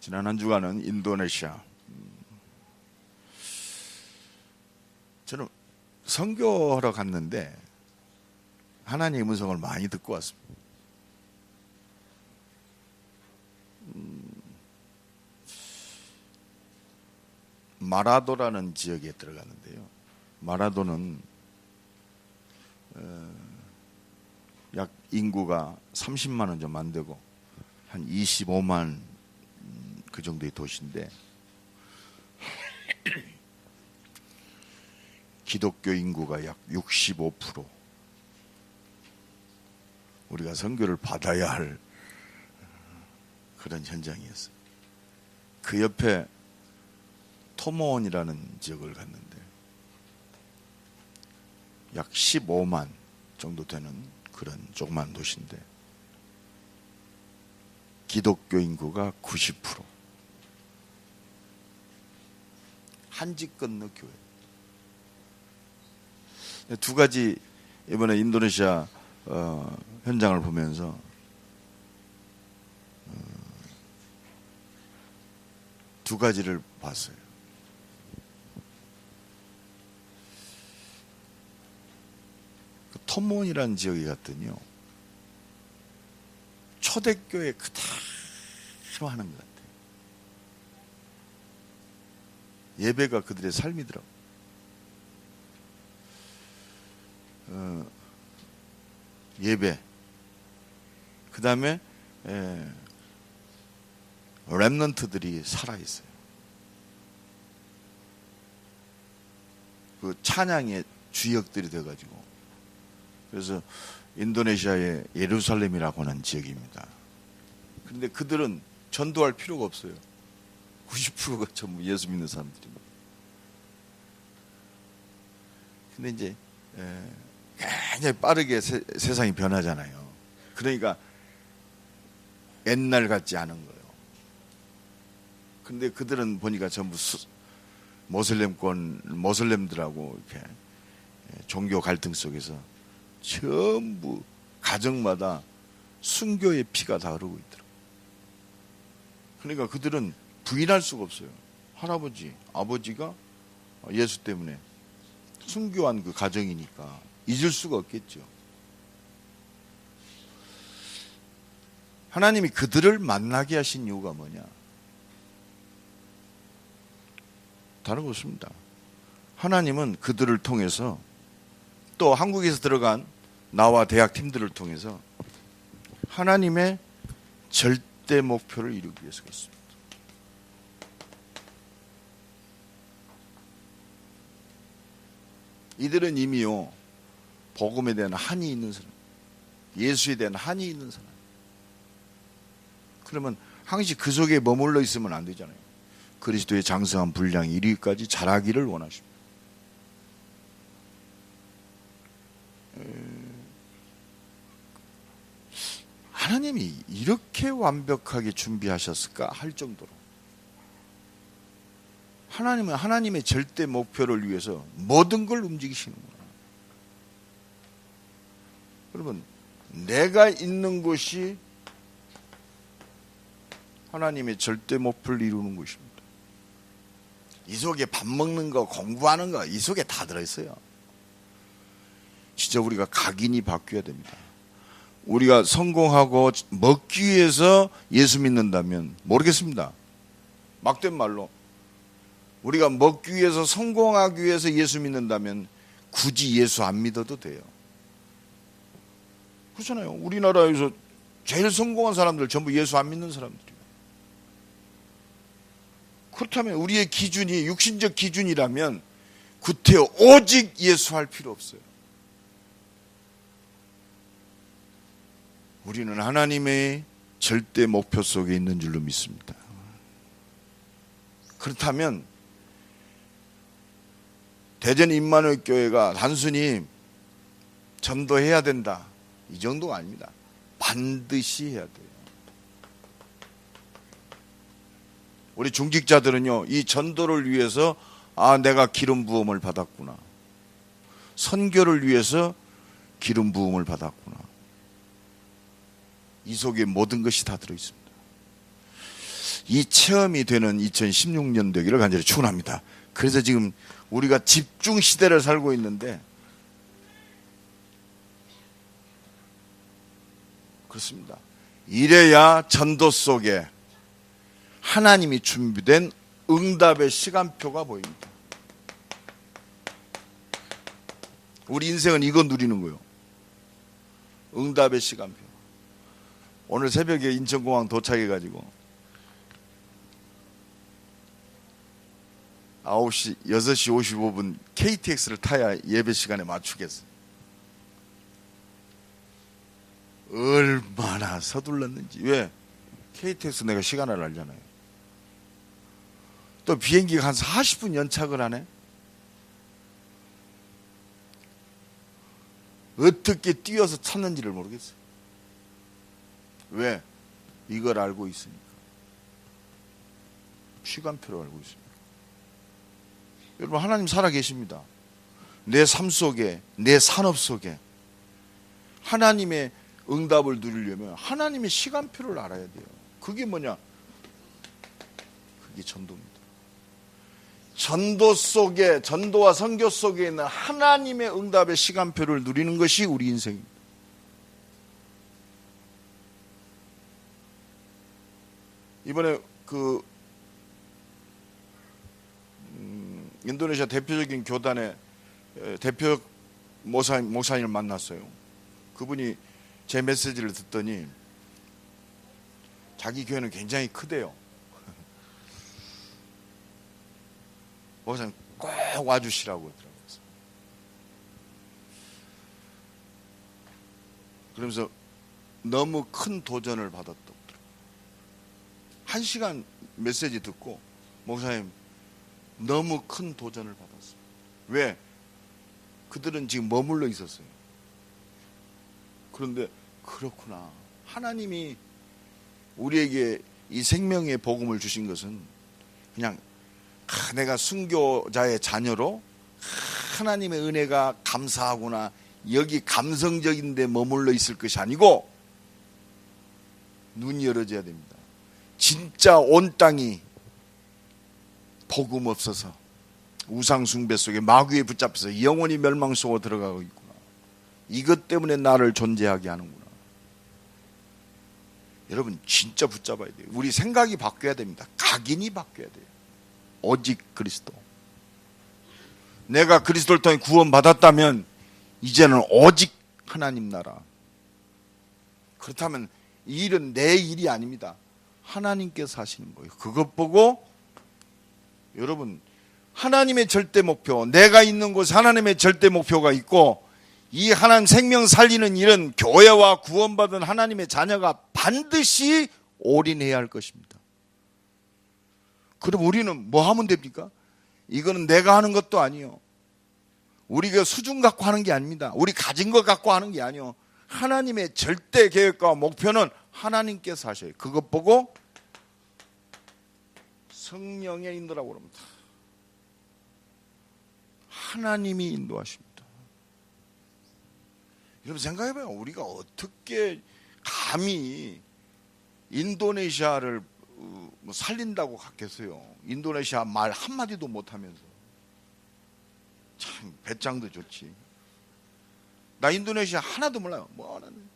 지난 한 주간은 인도네시아. 저는 선교하러 갔는데 하나님의 음성을 많이 듣고 왔습니다. 마라도라는 지역에 들어갔는데요. 마라도는 약 인구가 30만 원 좀 안 되고 한 25만 그 정도의 도시인데 기독교 인구가 약 65%. 우리가 선교를 받아야 할 그런 현장이었어요. 그 옆에 토모온이라는 지역을 갔는데 약 15만 정도 되는 그런 조그만 도시인데 기독교 인구가 90%. 한지 건너 교회. 두 가지 이번에 인도네시아 현장을 보면서 두 가지를 봤어요. 그 토몬이라는 지역에 갔더니요, 초대교회 그대로 하는 것 같아요. 예배가 그들의 삶이더라고요. 예배, 그 다음에 렘넌트들이 살아있어요. 그 찬양의 주역들이 돼가지고, 그래서 인도네시아의 예루살렘이라고 하는 지역입니다. 그런데 그들은 전도할 필요가 없어요. 90%가 전부 예수 믿는 사람들입니다. 근데 이제 굉장히 빠르게 세상이 변하잖아요. 그러니까 옛날 같지 않은 거예요. 근데 그들은 보니까 전부 모슬렘들하고 이렇게 종교 갈등 속에서 전부 가정마다 순교의 피가 다 흐르고 있더라고요. 그러니까 그들은 부인할 수가 없어요. 할아버지, 아버지가 예수 때문에 순교한 그 가정이니까 잊을 수가 없겠죠. 하나님이 그들을 만나게 하신 이유가 뭐냐? 다른 거 없습니다. 하나님은 그들을 통해서 또 한국에서 들어간 나와 대학 팀들을 통해서 하나님의 절대 목표를 이루기 위해서 그렇습니다. 이들은 이미요, 복음에 대한 한이 있는 사람, 예수에 대한 한이 있는 사람. 그러면 항시 그 속에 머물러 있으면 안 되잖아요. 그리스도의 장성한 분량이 이르기까지 자라기를 원하십니다. 하나님이 이렇게 완벽하게 준비하셨을까 할 정도로 하나님은 하나님의 절대 목표를 위해서 모든 걸 움직이시는구나. 여러분, 내가 있는 곳이 하나님의 절대 목표를 이루는 곳입니다. 이 속에 밥 먹는 거, 공부하는 거, 이 속에 다 들어있어요. 진짜 우리가 각인이 바뀌어야 됩니다. 우리가 성공하고 먹기 위해서 예수 믿는다면 모르겠습니다. 막된 말로 우리가 먹기 위해서 성공하기 위해서 예수 믿는다면 굳이 예수 안 믿어도 돼요. 그렇잖아요. 우리나라에서 제일 성공한 사람들 전부 예수 안 믿는 사람들이에요. 그렇다면 우리의 기준이 육신적 기준이라면 구태여 오직 예수 할 필요 없어요. 우리는 하나님의 절대 목표 속에 있는 줄로 믿습니다. 그렇다면 대전 임마누엘 교회가 단순히 전도해야 된다, 이 정도가 아닙니다. 반드시 해야 돼요. 우리 중직자들은요, 이 전도를 위해서 내가 기름 부음을 받았구나, 선교를 위해서 기름 부음을 받았구나, 이 속에 모든 것이 다 들어있습니다. 이 체험이 되는 2016년 되기를 간절히 축원합니다. 그래서 지금 우리가 집중 시대를 살고 있는데 그렇습니다. 이래야 전도 속에 하나님이 준비된 응답의 시간표가 보입니다. 우리 인생은 이거 누리는 거예요. 응답의 시간표. 오늘 새벽에 인천공항 도착해가지고 6시 55분 KTX를 타야 예배 시간에 맞추겠어요. 얼마나 서둘렀는지. 왜? KTX 내가 시간을 알잖아요. 또 비행기가 한 40분 연착을 하네. 어떻게 뛰어서 찾는지를 모르겠어요. 왜? 이걸 알고 있으니까. 시간표를 알고 있습니다. 여러분, 하나님 살아계십니다. 내 삶 속에, 내 산업 속에 하나님의 응답을 누리려면 하나님의 시간표를 알아야 돼요. 그게 뭐냐? 그게 전도입니다. 전도 속에, 전도와 선교 속에 있는 하나님의 응답의 시간표를 누리는 것이 우리 인생입니다. 이번에 인도네시아 대표적인 교단의 대표 목사님을 만났어요. 그분이 제 메시지를 듣더니 자기 교회는 굉장히 크대요. 목사님 꼭 와주시라고 하더라고요. 그러면서 너무 큰 도전을 받았다고. 1시간 메시지 듣고 목사님 너무 큰 도전을 받았어요. 왜? 그들은 지금 머물러 있었어요. 그런데 그렇구나. 하나님이 우리에게 이 생명의 복음을 주신 것은 그냥 내가 순교자의 자녀로 하나님의 은혜가 감사하구나, 여기 감성적인 데 머물러 있을 것이 아니고 눈이 열어져야 됩니다. 진짜 온 땅이 복음 없어서 우상 숭배 속에 마귀에 붙잡혀서 영원히 멸망 속으로 들어가고 있구나. 이것 때문에 나를 존재하게 하는구나. 여러분 진짜 붙잡아야 돼요. 우리 생각이 바뀌어야 됩니다. 각인이 바뀌어야 돼요. 오직 그리스도. 내가 그리스도를 통해 구원받았다면 이제는 오직 하나님 나라. 그렇다면 이 일은 내 일이 아닙니다. 하나님께서 하시는 거예요. 그것 보고 여러분 하나님의 절대 목표, 내가 있는 곳에 하나님의 절대 목표가 있고 이 하나님 생명 살리는 일은 교회와 구원받은 하나님의 자녀가 반드시 올인해야 할 것입니다. 그럼 우리는 뭐 하면 됩니까? 이거는 내가 하는 것도 아니요. 우리가 수준 갖고 하는 게 아닙니다. 우리 가진 것 갖고 하는 게 아니요. 하나님의 절대 계획과 목표는 하나님께서 하셔요. 그것 보고 성령의 인도라고 그럽니다. 하나님이 인도하십니다. 여러분 생각해봐요. 우리가 어떻게 감히 인도네시아를 살린다고 갔겠어요. 인도네시아 말 한마디도 못하면서. 참 배짱도 좋지. 나 인도네시아 하나도 몰라요. 뭐 하나는.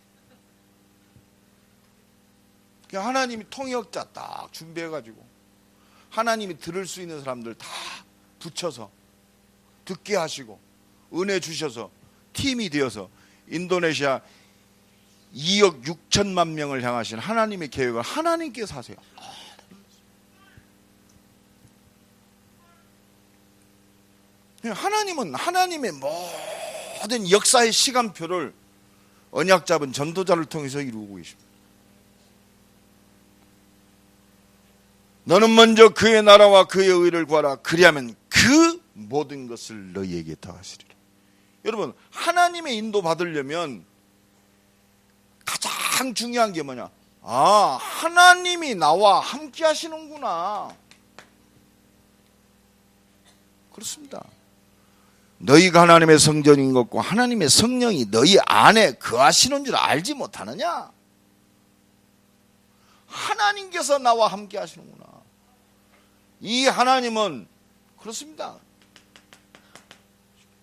하나님이 통역자 딱 준비해가지고 하나님이 들을 수 있는 사람들 다 붙여서 듣게 하시고 은혜 주셔서 팀이 되어서 인도네시아 2억 6천만 명을 향하신 하나님의 계획을 하나님께서 하세요. 하나님은 하나님의 모든 역사의 시간표를 언약 잡은 전도자를 통해서 이루고 계십니다. 너는 먼저 그의 나라와 그의 의를 구하라. 그리하면 그 모든 것을 너희에게 더하시리라. 여러분 하나님의 인도 받으려면 가장 중요한 게 뭐냐? 하나님이 나와 함께 하시는구나. 그렇습니다. 너희가 하나님의 성전인 것과 하나님의 성령이 너희 안에 거하시는 줄 알지 못하느냐? 하나님께서 나와 함께 하시는구나. 이 하나님은 그렇습니다.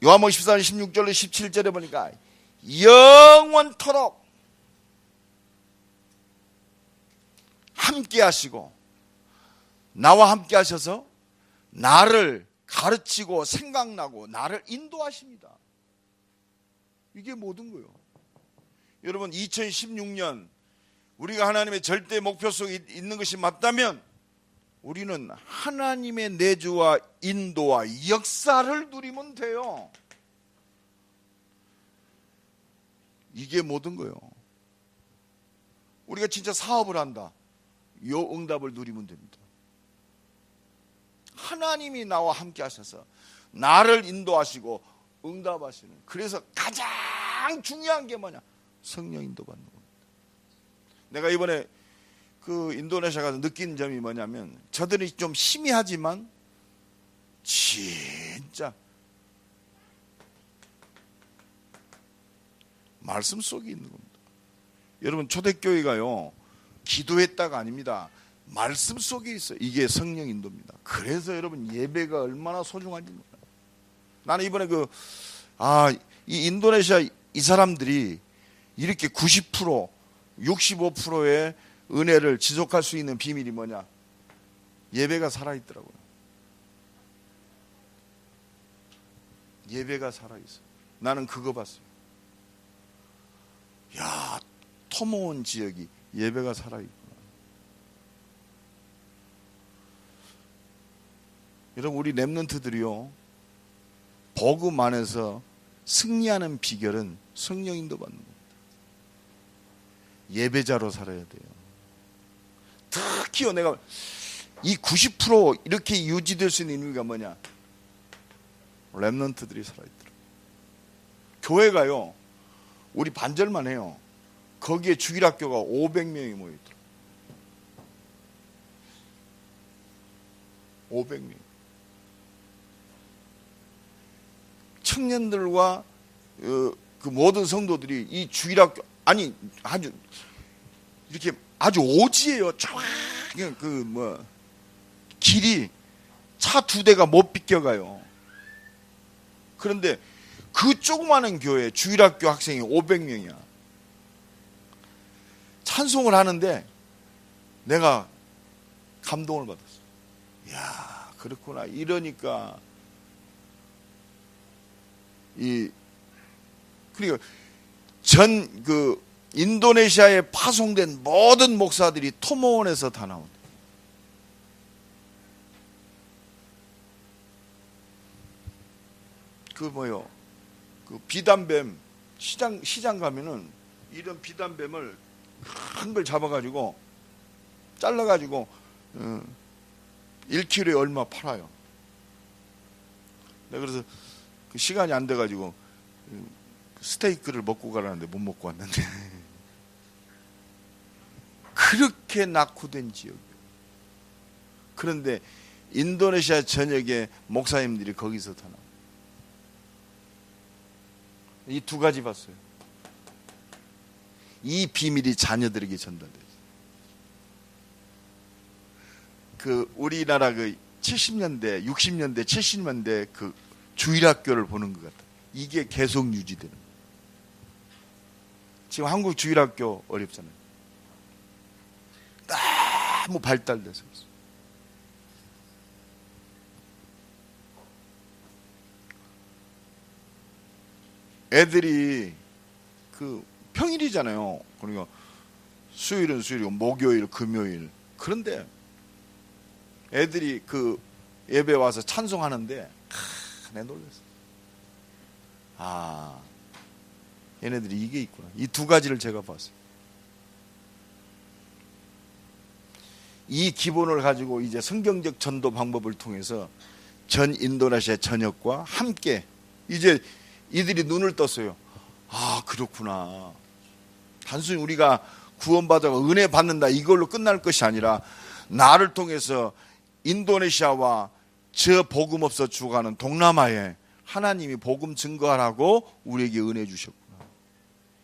요한복음 14장 16절로 17절에 보니까 영원토록 함께 하시고 나와 함께 하셔서 나를 가르치고 생각나고 나를 인도하십니다. 이게 모든 거예요. 여러분 2016년 우리가 하나님의 절대 목표 속에 있는 것이 맞다면 우리는 하나님의 내주와 인도와 역사를 누리면 돼요. 이게 모든 거예요. 우리가 진짜 사업을 한다. 요 응답을 누리면 됩니다. 하나님이 나와 함께 하셔서 나를 인도하시고 응답하시는, 그래서 가장 중요한 게 뭐냐? 성령 인도받는 겁니다. 내가 이번에 그 인도네시아 가서 느낀 점이 뭐냐면 저들이 좀 희미하지만 진짜 말씀 속에 있는 겁니다. 여러분 초대교회가요 기도했다가 아닙니다. 말씀 속에 있어요. 이게 성령 인도입니다. 그래서 여러분 예배가 얼마나 소중한지 몰라요. 나는 이번에 이 인도네시아 이 사람들이 이렇게 90% 65%의 은혜를 지속할 수 있는 비밀이 뭐냐? 예배가 살아있더라고요. 예배가 살아있어. 나는 그거 봤어요. 야, 토모온 지역이 예배가 살아있구나. 여러분 우리 렘넌트들이요 복음 안에서 승리하는 비결은 성령 인도 받는 겁니다. 예배자로 살아야 돼요. 특히요 내가 이 90% 이렇게 유지될 수 있는 이유가 뭐냐? 렘넌트들이 살아있더라고요. 교회가요 우리 반절만 해요. 거기에 주일학교가 500명이 모여있더라고요. 500명. 청년들과 그 모든 성도들이 이 주일학교 아주 이렇게 아주 오지예요. 길이 차 2대가 못 비껴가요. 그런데 그 조그마한 교회 주일학교 학생이 500명이야. 찬송을 하는데 내가 감동을 받았어. 이야, 그렇구나. 이러니까 그리고 인도네시아에 파송된 모든 목사들이 토모원에서 다 나온다. 그 비단뱀 시장 가면은 이런 비단뱀을 큰 걸 잡아가지고 잘라가지고 1kg에 얼마 팔아요. 내가 그래서 그 시간이 안 돼가지고 스테이크를 먹고 가라는데 못 먹고 왔는데 그렇게 낙후된 지역이에요. 그런데 인도네시아 전역에 목사님들이 거기서 다 나와요. 이 2가지 봤어요. 이 비밀이 자녀들에게 전달돼요. 우리나라 70년대, 60년대, 70년대 그 주일학교를 보는 것 같아요. 이게 계속 유지되는 거예요. 지금 한국 주일학교 어렵잖아요. 너무 발달돼서 있어요. 애들이 평일이잖아요. 그러니까 수요일은 수요일이고 목요일, 금요일. 그런데 애들이 예배 와서 찬송하는데 내가 놀랐어. 얘네들이 이게 있구나. 이 2가지를 제가 봤어요. 이 기본을 가지고 이제 성경적 전도 방법을 통해서 전 인도네시아 전역과 함께 이제 이들이 눈을 떴어요. 그렇구나. 단순히 우리가 구원받아가 은혜 받는다 이걸로 끝날 것이 아니라 나를 통해서 인도네시아와 저 복음 없어 죽어가는 동남아에 하나님이 복음 증거하라고 우리에게 은혜 주셨구나.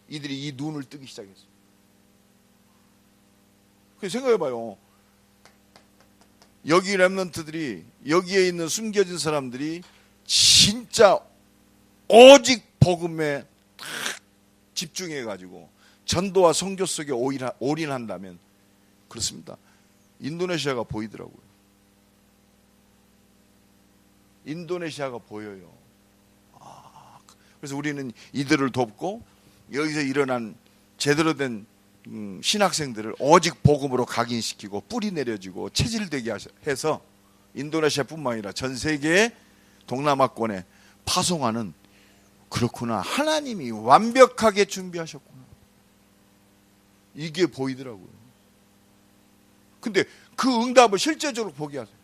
이들이 이 눈을 뜨기 시작했어요. 생각해봐요. 여기 렘넌트들이, 여기에 있는 숨겨진 사람들이 진짜 오직 복음에 딱 집중해가지고 전도와 선교 속에 올인한다면, 그렇습니다, 인도네시아가 보이더라고요. 인도네시아가 보여요. 그래서 우리는 이들을 돕고 여기서 일어난 제대로 된 신학생들을 오직 복음으로 각인시키고 뿌리 내려주고 체질되게 해서 인도네시아뿐만 아니라 전 세계의 동남아권에 파송하는, 그렇구나, 하나님이 완벽하게 준비하셨구나, 이게 보이더라고요. 근데 그 응답을 실제적으로 보게 하세요.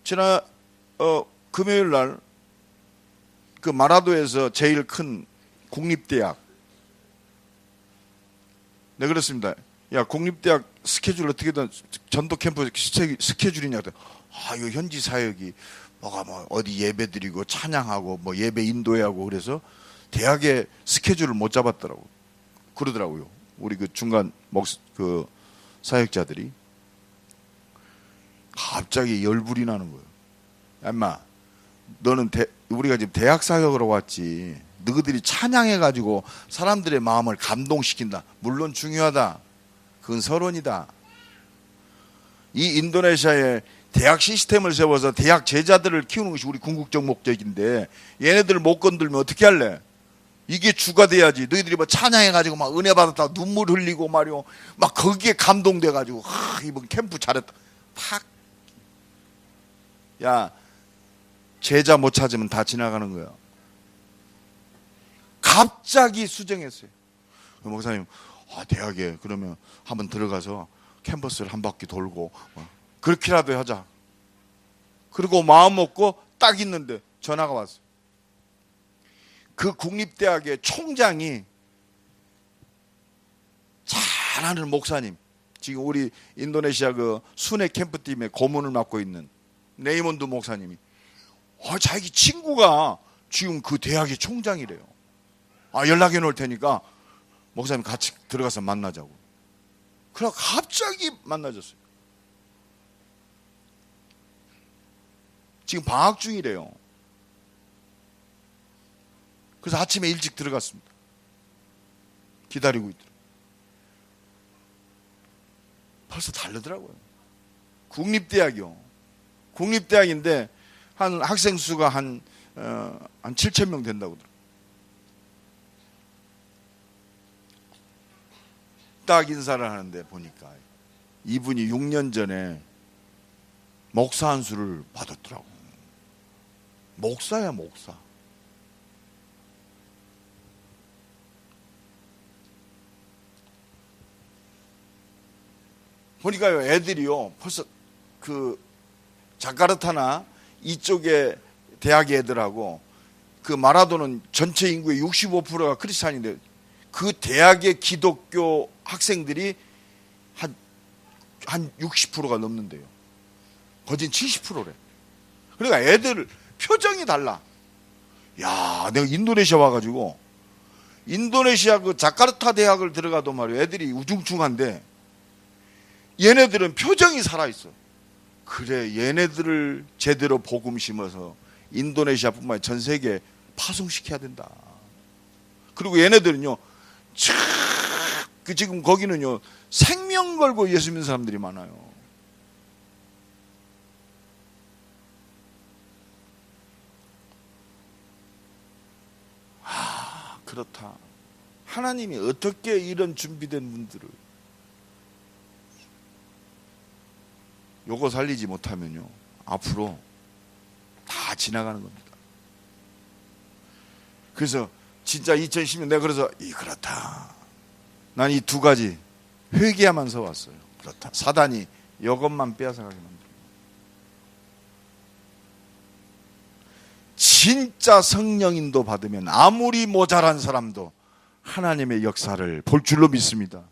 지난 금요일 날 그 마라도에서 제일 큰 국립대학, 네, 그렇습니다. 야, 국립대학 스케줄 어떻게든 전도 캠프 스케줄이냐? 이거 현지 사역이 뭐 어디 예배 드리고 찬양하고 뭐 예배 인도해야 하고, 그래서 대학의 스케줄을 못 잡았더라고. 그러더라고요. 우리 그 중간 그 사역자들이 갑자기 열불이 나는 거예요. 엄마, 너는 우리가 지금 대학 사역으로 왔지, 너희들이 찬양해가지고 사람들의 마음을 감동시킨다, 물론 중요하다, 그건 서론이다. 이 인도네시아의 대학 시스템을 세워서 대학 제자들을 키우는 것이 우리 궁극적 목적인데, 얘네들 못 건들면 어떻게 할래? 이게 주가 돼야지. 너희들이 뭐 찬양해가지고 막 은혜 받았다 눈물 흘리고 말이요, 막 거기에 감동돼가지고 이번 캠프 잘했다, 팍. 야, 제자 못 찾으면 다 지나가는 거야. 갑자기 수정했어요. 목사님, 대학에 그러면 한번 들어가서 캠퍼스를 한 바퀴 돌고 그렇게라도 하자. 그리고 마음 먹고 딱 있는데 전화가 왔어요. 그 국립대학의 총장이 잘하는 목사님, 지금 우리 인도네시아 그 순회 캠프팀의 고문을 맡고 있는 레이몬드 목사님이, 자기 친구가 지금 그 대학의 총장이래요. 연락해 놓을 테니까 목사님 같이 들어가서 만나자고. 그래서 갑자기 만나졌어요. 지금 방학 중이래요. 그래서 아침에 일찍 들어갔습니다. 기다리고 있더라고요. 벌써 다르더라고요. 국립대학이요. 국립대학인데 한 학생 수가 한 7,000명 된다고 그러더라고요. 딱 인사를 하는데 보니까 이분이 6년 전에 목사 안수를 받았더라고. 목사야, 목사. 보니까요, 애들이요, 벌써 그 자카르타나 이쪽에 대학 애들하고, 그 마라도는 전체 인구의 65%가 크리스찬인데 그 대학의 기독교 학생들이 한 60%가 넘는데요. 거진 70%래. 그러니까 애들 표정이 달라. 야, 내가 인도네시아 와가지고 인도네시아 그 자카르타 대학을 들어가도 말이야, 애들이 우중충한데 얘네들은 표정이 살아있어. 그래, 얘네들을 제대로 복음 심어서 인도네시아뿐만 아니라 전 세계에 파송시켜야 된다. 그리고 얘네들은요, 지금 거기는요, 생명 걸고 예수 믿는 사람들이 많아요. 그렇다. 하나님이 어떻게 이런 준비된 분들을 요거 살리지 못하면요, 앞으로 다 지나가는 겁니다. 그래서 진짜 2010년 내가 그래서 그렇다. 난 이 두 가지 회개하면서 왔어요. 그렇다. 사단이 이것만 빼앗아가게 만들고, 진짜 성령인도 받으면 아무리 모자란 사람도 하나님의 역사를 볼 줄로 믿습니다.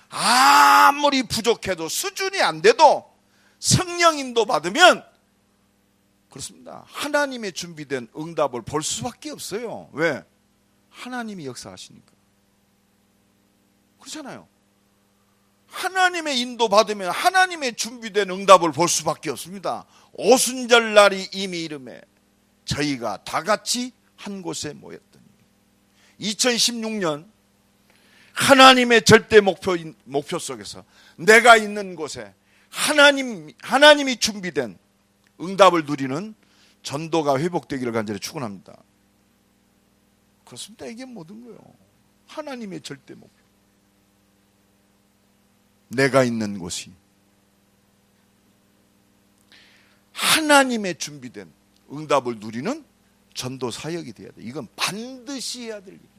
아무리 부족해도, 수준이 안 돼도 성령인도 받으면, 그렇습니다, 하나님의 준비된 응답을 볼 수밖에 없어요. 왜? 하나님이 역사하시니까. 그렇잖아요. 하나님의 인도 받으면 하나님의 준비된 응답을 볼 수밖에 없습니다. 오순절날이 이미 이름에 저희가 다 같이 한 곳에 모였더니 2016년 하나님의 절대 목표 속에서 내가 있는 곳에 하나님이 준비된 응답을 누리는 전도가 회복되기를 간절히 축원합니다. 그렇습니다. 이게 모든 거예요. 하나님의 절대 목표. 내가 있는 곳이 하나님의 준비된 응답을 누리는 전도 사역이 돼야 돼. 이건 반드시 해야 될 일입니다.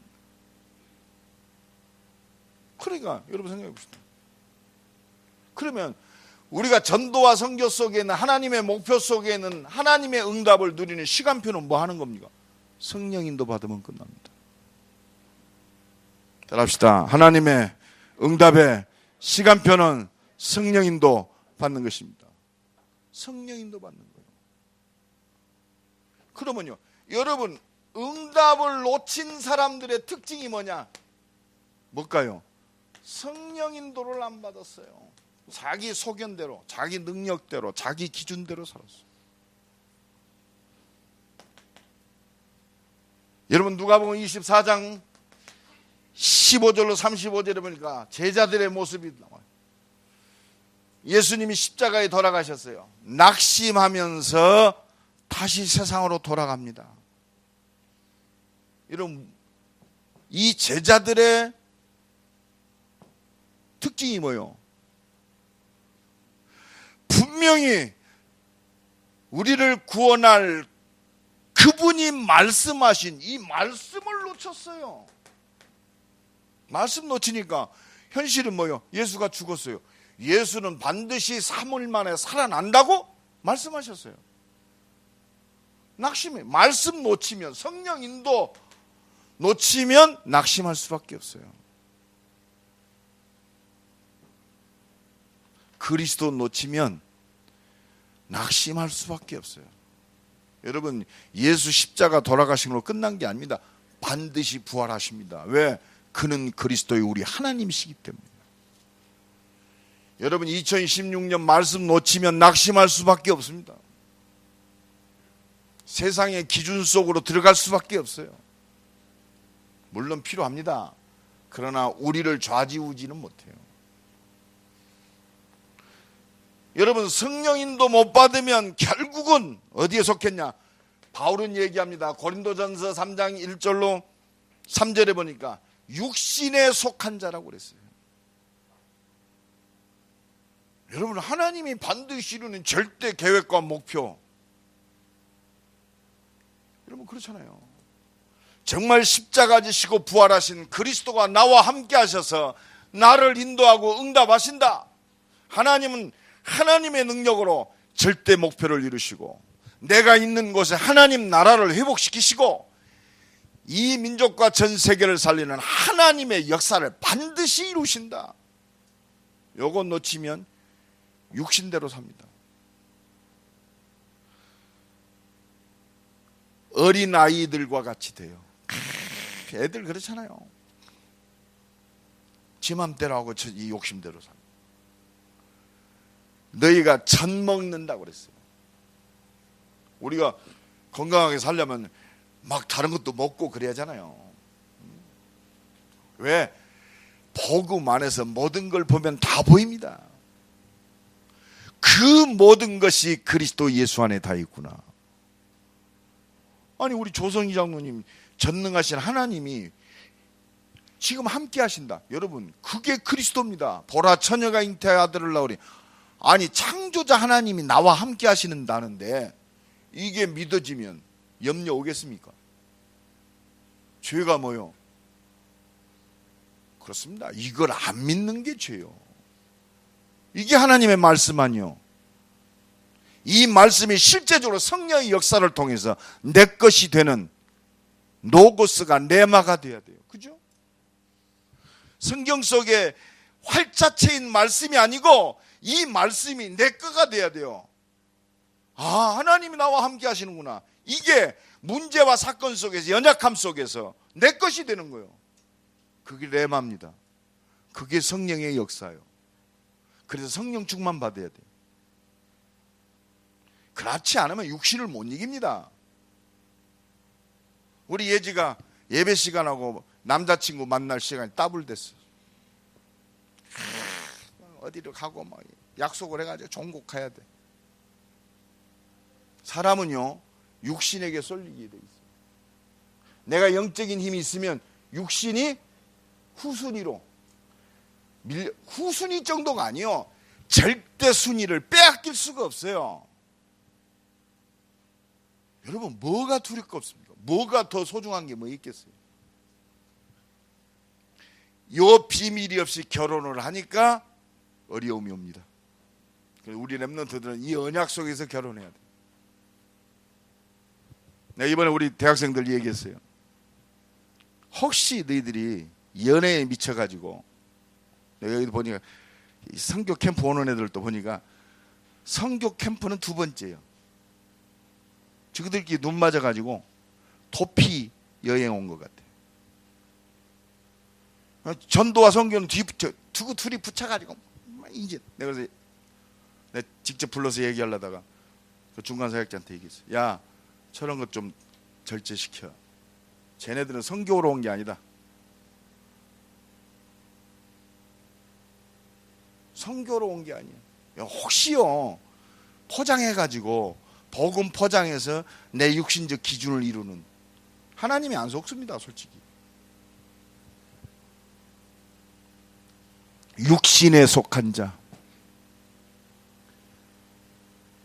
그러니까 여러분 생각해 봅시다. 그러면 우리가 전도와 선교 속에는 하나님의 목표 속에는 하나님의 응답을 누리는 시간표는 뭐 하는 겁니까? 성령 인도 받으면 끝납니다. 따라합시다. 하나님의 응답의 시간표는 성령 인도 받는 것입니다. 성령 인도 받는 거예요. 그러면요, 여러분 응답을 놓친 사람들의 특징이 뭐냐? 뭘까요? 성령 인도를 안 받았어요. 자기 소견대로, 자기 능력대로, 자기 기준대로 살았어요. 여러분 누가복음 24장 15절로 35절에 보니까 제자들의 모습이 나와요. 예수님이 십자가에 돌아가셨어요. 낙심하면서 다시 세상으로 돌아갑니다. 여러분 이 제자들의 특징이 뭐예요? 분명히 우리를 구원할 그분이 말씀하신 이 말씀을 놓쳤어요. 말씀 놓치니까 현실은 뭐예요? 예수가 죽었어요. 예수는 반드시 3일 만에 살아난다고 말씀하셨어요. 낙심해. 말씀 놓치면, 성령 인도 놓치면 낙심할 수밖에 없어요. 그리스도 놓치면 낙심할 수밖에 없어요. 여러분 예수 십자가 돌아가신 걸로 끝난 게 아닙니다. 반드시 부활하십니다. 왜? 그는 그리스도의 우리 하나님이시기 때문에. 여러분 2016년 말씀 놓치면 낙심할 수밖에 없습니다. 세상의 기준 속으로 들어갈 수밖에 없어요. 물론 필요합니다. 그러나 우리를 좌지우지는 못해요. 여러분 성령인도 못 받으면 결국은 어디에 속했냐? 바울은 얘기합니다. 고린도전서 3장 1절로 3절에 보니까 육신에 속한 자라고 그랬어요. 여러분 하나님이 반드시 이루는 절대 계획과 목표, 여러분 그렇잖아요. 정말 십자가 지시고 부활하신 그리스도가 나와 함께 하셔서 나를 인도하고 응답하신다. 하나님은 하나님의 능력으로 절대 목표를 이루시고 내가 있는 곳에 하나님 나라를 회복시키시고 이 민족과 전 세계를 살리는 하나님의 역사를 반드시 이루신다. 요거 놓치면 육신대로 삽니다. 어린아이들과 같이 돼요. 애들 그렇잖아요. 지 맘대로 하고 이 욕심대로 삽니다. 너희가 젖 먹는다고 그랬어요. 우리가 건강하게 살려면 막 다른 것도 먹고 그래야 하잖아요. 왜? 복음 안에서 모든 걸 보면 다 보입니다. 그 모든 것이 그리스도 예수 안에 다 있구나. 아니 우리 조성희 장로님 전능하신 하나님이 지금 함께 하신다. 여러분 그게 그리스도입니다. 보라 처녀가 잉태의 아들을 낳으리. 아니 창조자 하나님이 나와 함께 하시는다는데 이게 믿어지면 염려 오겠습니까? 죄가 뭐요? 그렇습니다. 이걸 안 믿는 게 죄요. 이게 하나님의 말씀 아니요. 이 말씀이 실제적으로 성령의 역사를 통해서 내 것이 되는 노고스가 레마가 돼야 돼요. 그죠? 성경 속에 활자체인 말씀이 아니고 이 말씀이 내 거가 돼야 돼요. 아, 하나님이 나와 함께 하시는구나. 이게 문제와 사건 속에서, 연약함 속에서 내 것이 되는 거예요. 그게 레마입니다. 그게 성령의 역사예요. 그래서 성령 충만 받아야 돼요. 그렇지 않으면 육신을 못 이깁니다. 우리 예지가 예배 시간하고 남자친구 만날 시간이 따블됐어. 어디로 가고 막 약속을 해가지고 종국 가야 돼. 사람은요 육신에게 쏠리게 돼 있어. 내가 영적인 힘이 있으면 육신이 후순위로 후순위 정도가 아니요 절대 순위를 빼앗길 수가 없어요. 여러분 뭐가 두렵 거 없습니까? 뭐가 더 소중한 게 뭐 있겠어요? 요 비밀이 없이 결혼을 하니까 어려움이 옵니다. 우리 랩런트들은 이 언약 속에서 결혼해야 돼. 내가 이번에 우리 대학생들 얘기했어요. 혹시 너희들이 연애에 미쳐가지고 내가 여기 보니까 성교 캠프 오는 애들도 보니까 성교 캠프는 두 번째예요. 저들끼리 눈 맞아가지고 도피 여행 온 것 같아. 전도와 선교는 두고 둘이 붙여가지고 이제 내가 그래서 내가 직접 불러서 얘기하려다가 그 중간 사역자한테 얘기했어. 야, 저런 것 좀 절제시켜. 쟤네들은 선교로 온 게 아니다. 선교로 온 게 아니야. 혹시요 포장해가지고 복음 포장해서 내 육신적 기준을 이루는 하나님이 안 속습니다. 솔직히 육신에 속한 자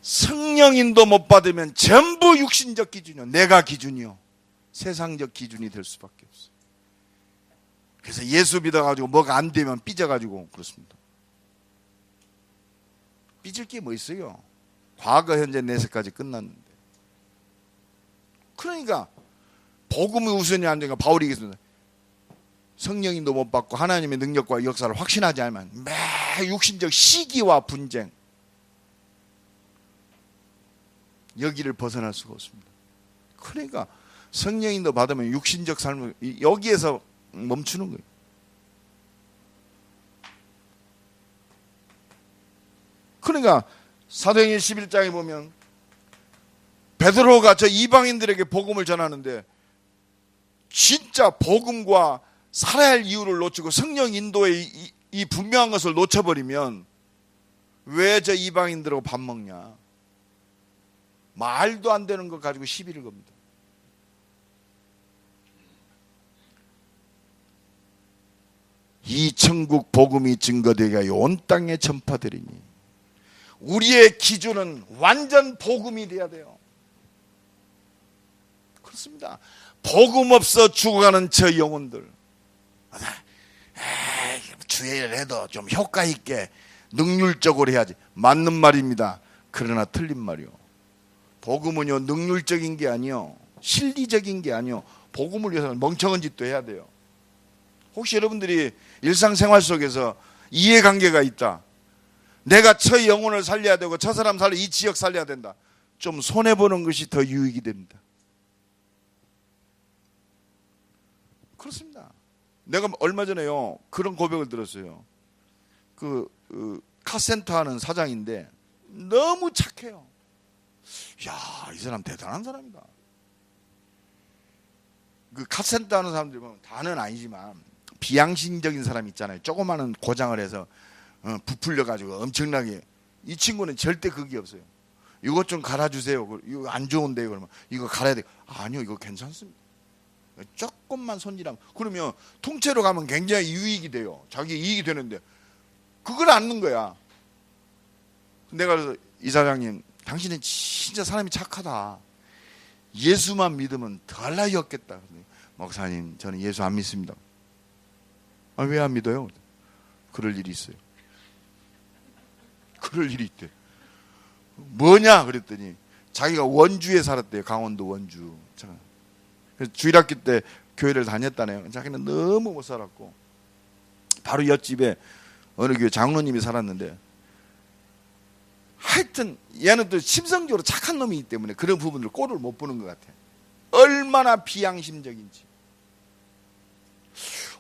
성령인도 못 받으면 전부 육신적 기준이요 내가 기준이요 세상적 기준이 될 수밖에 없어. 그래서 예수 믿어가지고 뭐가 안 되면 삐져가지고 그렇습니다. 삐질 게 뭐 있어요? 과거 현재 내세까지 끝났는데. 그러니까 복음이 우선이 안 되니까 바울이 얘기했습니다. 성령인도 못 받고 하나님의 능력과 역사를 확신하지 않으면 매 육신적 시기와 분쟁 여기를 벗어날 수가 없습니다. 그러니까 성령인도 받으면 육신적 삶을 여기에서 멈추는 거예요. 그러니까 사도행전 11장에 보면 베드로가 저 이방인들에게 복음을 전하는데 진짜 복음과 살아야 할 이유를 놓치고 성령 인도의 이 분명한 것을 놓쳐버리면 왜 저 이방인들하고 밥 먹냐. 말도 안 되는 것 가지고 시비를 겁니다. 이 천국 복음이 증거되게 하여 온 땅에 전파되리니 우리의 기준은 완전 복음이 돼야 돼요. 그렇습니다. 복음 없어 죽어가는 저 영혼들 주의를 해도 좀 효과 있게 능률적으로 해야지. 맞는 말입니다. 그러나 틀린 말이요. 복음은요 능률적인 게 아니요 실리적인 게 아니요 복음을 위해서는 멍청한 짓도 해야 돼요. 혹시 여러분들이 일상생활 속에서 이해관계가 있다. 내가 저 영혼을 살려야 되고 저 사람 살려 이 지역 살려야 된다. 좀 손해보는 것이 더 유익이 됩니다. 그렇습니다. 내가 얼마 전에요 그런 고백을 들었어요. 카센터 하는 사장인데 너무 착해요. 야, 이 사람 대단한 사람이다. 그 카센터 하는 사람들 보면 다는 아니지만 비양심적인 사람 있잖아요. 조그마한 고장을 해서 부풀려 가지고 엄청나게. 이 친구는 절대 그게 없어요. 이것 좀 갈아주세요. 이거 안 좋은데요. 그러면 이거 갈아야 돼요. 아니요, 이거 괜찮습니다. 조금만 손질하면. 그러면 통째로 가면 굉장히 유익이 돼요. 자기 이익이 되는데 그걸 안 넣는 거야. 내가 그래서 이 사장님, 당신은 진짜 사람이 착하다. 예수만 믿으면 덜 나위 없겠다. 목사님, 저는 예수 안 믿습니다. 아, 왜 안 믿어요? 그럴 일이 있어요. 그럴 일이 있대. 뭐냐 그랬더니 자기가 원주에 살았대요. 강원도 원주. 그래서 주일학교 때 교회를 다녔다네요. 자기는 너무 못 살았고 바로 옆집에 어느 교회 장로님이 살았는데 하여튼 얘는 또 심성적으로 착한 놈이기 때문에 그런 부분을 꼴을 못 보는 것 같아. 얼마나 비양심적인지.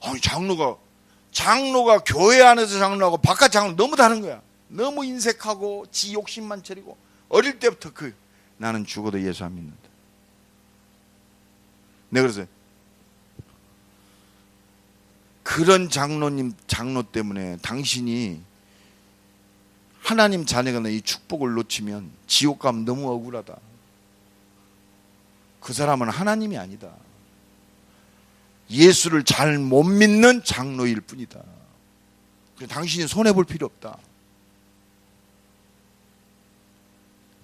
아니 장로가 교회 안에서 장로하고 바깥 장로 너무 다른 거야. 너무 인색하고 지 욕심만 차리고 어릴 때부터 나는 죽어도 예수 안 믿는다. 내가 그래서 그런 장로 때문에 당신이 하나님 자녀가 이 축복을 놓치면 지옥 가면 너무 억울하다. 그 사람은 하나님이 아니다. 예수를 잘 못 믿는 장로일 뿐이다. 당신이 손해볼 필요 없다.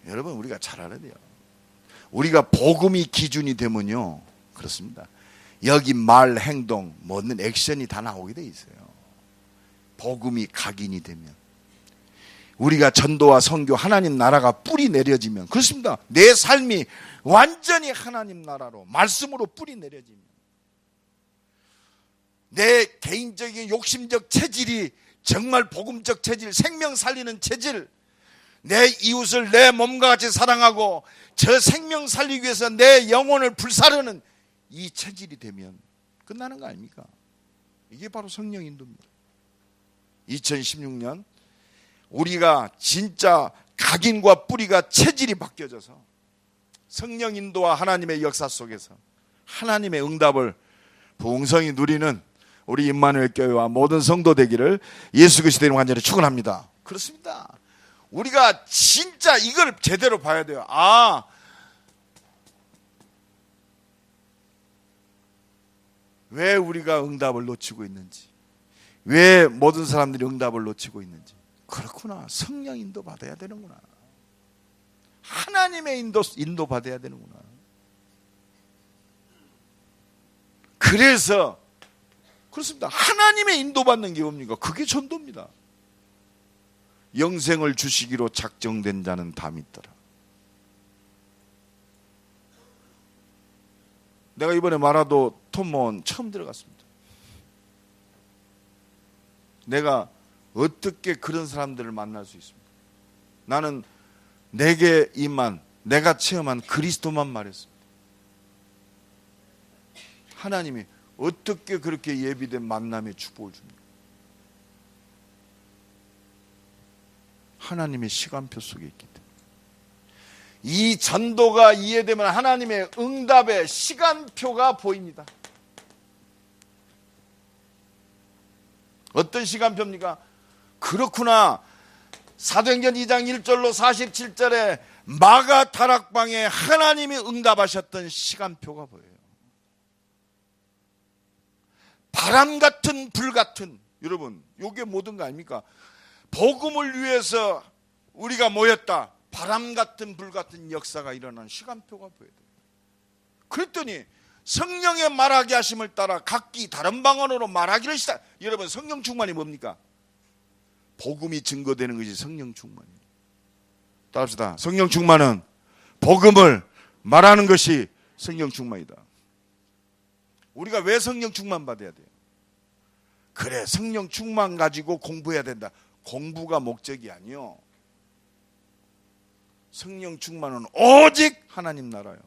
여러분, 우리가 잘 알아야 돼요. 우리가 복음이 기준이 되면요, 그렇습니다. 여기 말, 행동, 모든 액션이 다 나오게 돼 있어요. 복음이 각인이 되면, 우리가 전도와 선교, 하나님 나라가 뿌리 내려지면, 그렇습니다. 내 삶이 완전히 하나님 나라로 말씀으로 뿌리 내려지면, 내 개인적인 욕심적 체질이 정말 복음적 체질, 생명 살리는 체질, 내 이웃을 내 몸과 같이 사랑하고 저 생명 살리기 위해서 내 영혼을 불사르는 이 체질이 되면 끝나는 거 아닙니까? 이게 바로 성령 인도입니다. 2016년 우리가 진짜 각인과 뿌리가 체질이 바뀌어져서 성령 인도와 하나님의 역사 속에서 하나님의 응답을 풍성히 누리는 우리 임마누엘 교회와 모든 성도 되기를 예수 그리스도의 이름으로 간절히 축원합니다. 그렇습니다. 우리가 진짜 이걸 제대로 봐야 돼요. 왜 우리가 응답을 놓치고 있는지, 왜 모든 사람들이 응답을 놓치고 있는지. 그렇구나. 성령 인도 받아야 되는구나. 하나님의 인도 받아야 되는구나. 그래서 그렇습니다. 하나님의 인도받는 게 뭡니까? 그게 전도입니다. 영생을 주시기로 작정된 자는 다 믿더라. 내가 이번에 마라도 톰몬 처음 들어갔습니다. 내가 어떻게 그런 사람들을 만날 수 있습니까? 나는 내게 임한, 내가 체험한 그리스도만 말했습니다. 하나님이 어떻게 그렇게 예비된 만남의 축복을 줍니까? 하나님의 시간표 속에 있기 때문에. 이 전도가 이해되면 하나님의 응답의 시간표가 보입니다. 어떤 시간표입니까? 그렇구나. 사도행전 2장 1절로 47절에 마가 다락방에 하나님이 응답하셨던 시간표가 보여요. 바람 같은 불 같은, 여러분, 이게 모든 거 아닙니까? 복음을 위해서 우리가 모였다. 바람 같은 불 같은 역사가 일어나는 시간표가 보여야 돼요. 그랬더니 성령의 말하게 하심을 따라 각기 다른 방언으로 말하기를 시작. 여러분, 성령 충만이 뭡니까? 복음이 증거되는 것이 성령 충만이에요. 따라합시다. 성령 충만은 복음을 말하는 것이 성령 충만이다. 우리가 왜 성령 충만 받아야 돼요? 그래, 성령 충만 가지고 공부해야 된다. 공부가 목적이 아니요. 성령 충만은 오직 하나님 나라요.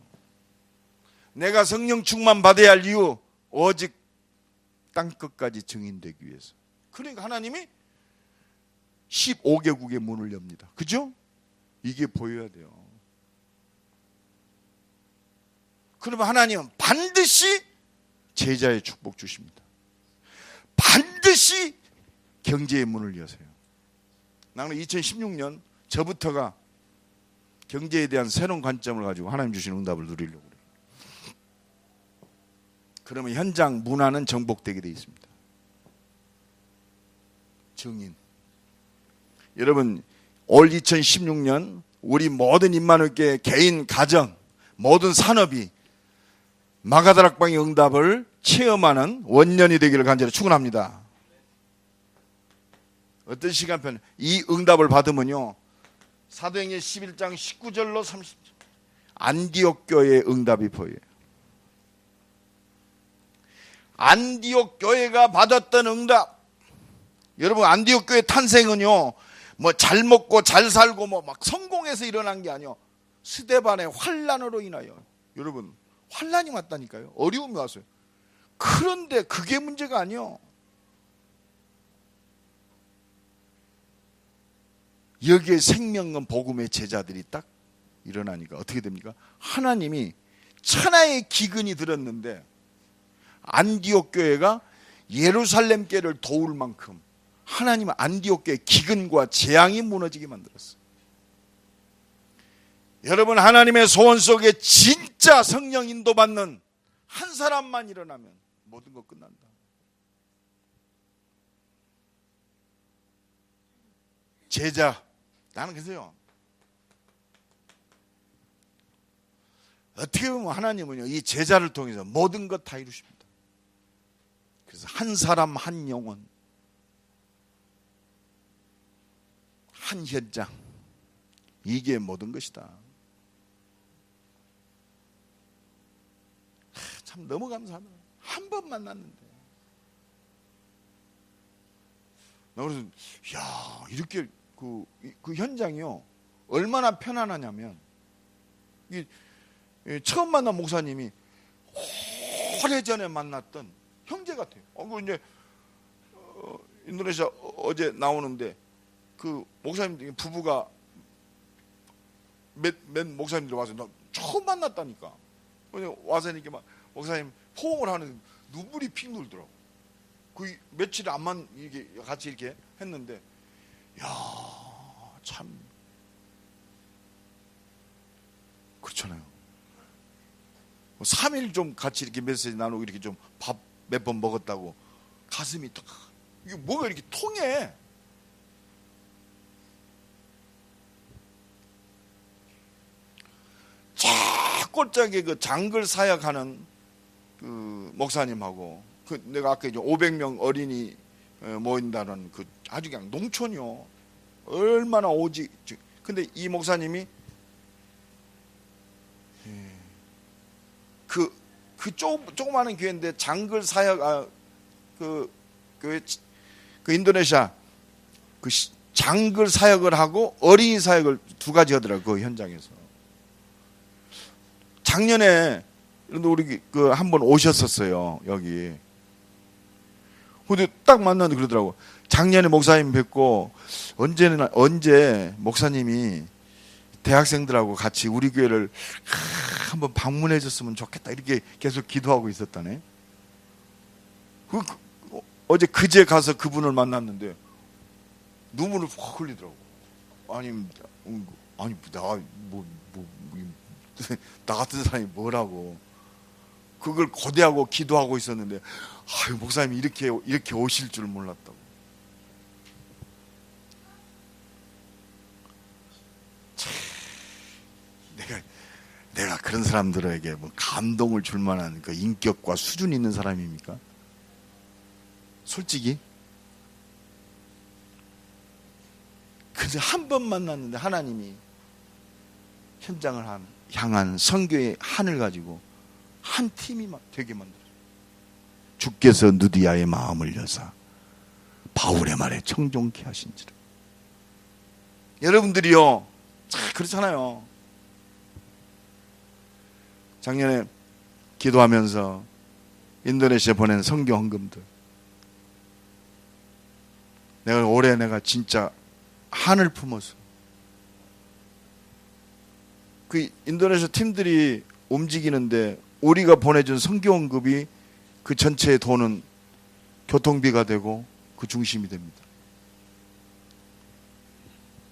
내가 성령 충만 받아야 할 이유, 오직 땅끝까지 증인되기 위해서. 그러니까 하나님이 15개국의 문을 엽니다. 그죠? 이게 보여야 돼요. 그러면 하나님은 반드시 제자의 축복 주십니다. 반드시 경제의 문을 여세요. 나는 2016년 저부터가 경제에 대한 새로운 관점을 가지고 하나님 주신 응답을 누리려고 그래요. 그러면 현장 문화는 정복되게 되어 있습니다. 증인. 여러분, 올 2016년 우리 모든 임마누엘교회 개인, 가정, 모든 산업이 마가다락방의 응답을 체험하는 원년이 되기를 간절히 축원합니다. 어떤 시간표? 이 응답을 받으면요, 사도행전 11장 19절로 30절 안디옥 교회의 응답이 보여요. 안디옥 교회가 받았던 응답. 여러분, 안디옥 교회 탄생은요, 뭐 잘 먹고 잘 살고 뭐 막 성공해서 일어난 게 아니요, 스데반의 환난으로 인하여. 여러분, 환난이 왔다니까요. 어려움이 왔어요. 그런데 그게 문제가 아니요. 여기에 생명은 복음의 제자들이 딱 일어나니까 어떻게 됩니까? 하나님이 천하의 기근이 들었는데 안디옥 교회가 예루살렘 교회를 도울 만큼 하나님은 안디옥 교회의 기근과 재앙이 무너지게 만들었어요. 여러분, 하나님의 소원 속에 진짜 성령 인도받는 한 사람만 일어나면 모든 거 끝난다. 제자, 나는 그래서요, 어떻게 보면 하나님은요, 이 제자를 통해서 모든 것 다 이루십니다. 그래서 한 사람 한 영혼, 한 현장, 이게 모든 것이다. 참 너무 감사하다. 한 번 만났는데. 나 그래서 야, 이렇게 그 현장이요 얼마나 편안하냐면, 처음 만난 목사님이 오래전에 만났던 형제 같아요. 그 이제 인도네시아 어제 나오는데 그 목사님 부부가 몇 목사님들 와서 나 처음 만났다니까. 와서 이렇게 막 목사님 포옹을 하는 눈물이 픽 돌더라고. 그 며칠 안만 이렇게 같이 이렇게 했는데, 야, 참 그렇잖아요. 3일 좀 같이 이렇게 메시지 나누고 이렇게 좀 밥 몇 번 먹었다고 가슴이 딱, 이게 뭐가 이렇게 통해. 꼴짝에 그 장글 사역하는 그 목사님하고 그 내가 아까 이제 500명 어린이 모인다는 그 아주 그냥 농촌이요. 얼마나 오직. 근데 이 목사님이 그 조그마한 교회인데 장글 사역 그 인도네시아 그 장글 사역을 하고 어린이 사역을 두 가지 하더라고. 그 현장에서. 작년에 우리 그 한 번 오셨었어요, 여기. 근데 딱 만났는데 그러더라고. 작년에 목사님 뵙고 언제 목사님이 대학생들하고 같이 우리 교회를 한번 방문해 줬으면 좋겠다, 이렇게 계속 기도하고 있었다네. 어제 그제 가서 그분을 만났는데 눈물을 확 흘리더라고. 나 같은 사람이 뭐라고 그걸 고대하고 기도하고 있었는데, 아유, 목사님이 이렇게 오실 줄 몰랐다고. 참, 내가 그런 사람들에게 뭐 감동을 줄 만한 그 인격과 수준 있는 사람입니까? 솔직히. 그래서 한 번 만났는데 하나님이 현장을 향한 선교의 한을 가지고 한 팀이 되게 만들어요. 주께서 누디아의 마음을 여사 바울의 말에 청종케 하신지라. 여러분들이요, 그렇잖아요. 작년에 기도하면서 인도네시아 보낸 선교 헌금들, 올해 내가 진짜 한을 품어서 그 인도네시아 팀들이 움직이는데 우리가 보내준 선교 헌금이 그 전체의 돈은 교통비가 되고 그 중심이 됩니다.